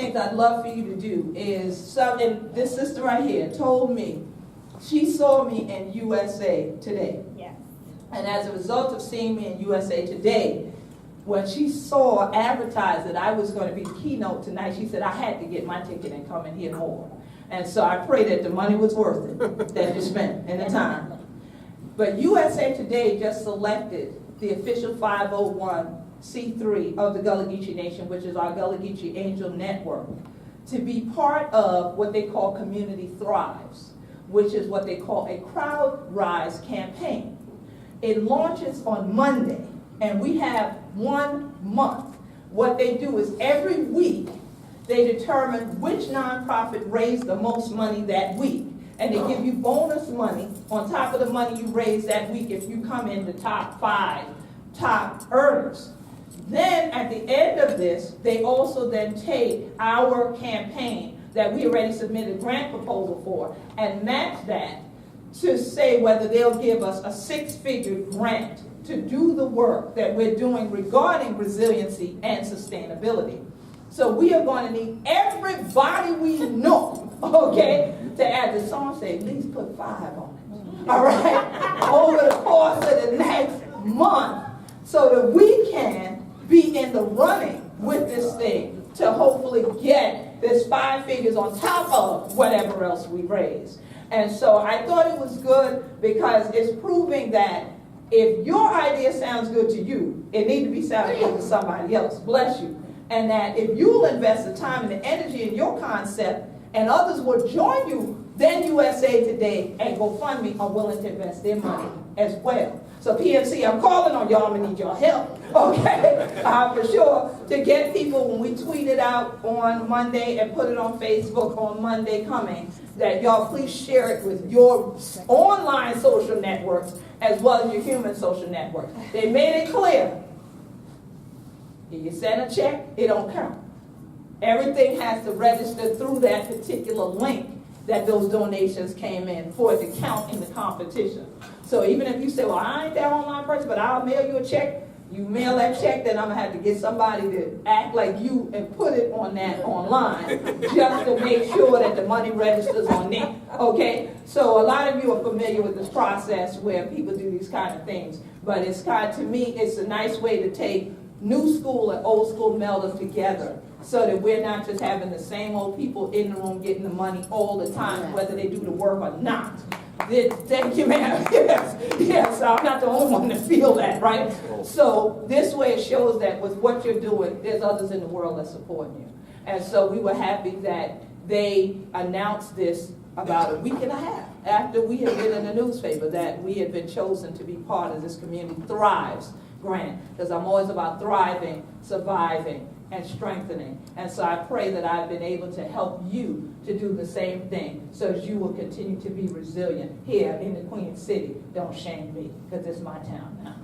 things I'd love for you to do is, and this sister right here told me, she saw me in USA Today. Yes. And as a result of seeing me in USA Today, when she saw advertised that I was going to be the keynote tonight, she said I had to get my ticket and come and hear more. And so I pray that the money was worth it, that you spent and the time. But USA Today just selected the official 501c3 of the Gullah Geechee Nation, which is our Gullah Geechee Angel Network, to be part of what they call Community Thrives, which is what they call a crowd rise campaign. It launches on Monday, and we have 1 month. What they do is every week, they determine which nonprofit raised the most money that week. And they give you bonus money on top of the money you raise that week if you come in the top 5 top earners. Then at the end of this, they also then take our campaign that we already submitted a grant proposal for and match that to say whether they'll give us a 6-figure grant to do the work that we're doing regarding resiliency and sustainability. So we are going to need everybody we know, okay, to add the song, say at least put 5 on it, all right, over the course of the next month so that we can be in the running with this thing to hopefully get this 5 figures on top of whatever else we raise. And so I thought it was good because it's proving that if your idea sounds good to you, it needs to be sounding good to somebody else. Bless you. And that if you'll invest the time and the energy in your concept and others will join you, then USA Today and GoFundMe are willing to invest their money as well. So PMC, I'm calling on y'all, I'm gonna need your help, okay? For sure, to get people, when we tweet it out on Monday and put it on Facebook on Monday coming, that y'all please share it with your online social networks as well as your human social networks. They made it clear. If you send a check, it don't count. Everything has to register through that particular link that those donations came in for it to count in the competition. So even if you say, well, I ain't that online person, but I'll mail you a check, you mail that check, then I'm gonna have to get somebody to act like you and put it on that online just to make sure that the money registers on there, okay? So a lot of you are familiar with this process where people do these kind of things, but it's kind of, to me, it's a nice way to take new school and old school meld them together so that we're not just having the same old people in the room getting the money all the time, whether they do the work or not. Thank you, ma'am. Yes, I'm not the only one to feel that, right? So this way it shows that with what you're doing, there's others in the world that support you. And so we were happy that they announced this about a week and a half after we had been in the newspaper that we had been chosen to be part of this Community Thrives grant, because I'm always about thriving, surviving, and strengthening. And so I pray that I've been able to help you to do the same thing so that you will continue to be resilient here in the Queen City. Don't shame me, because it's my town now.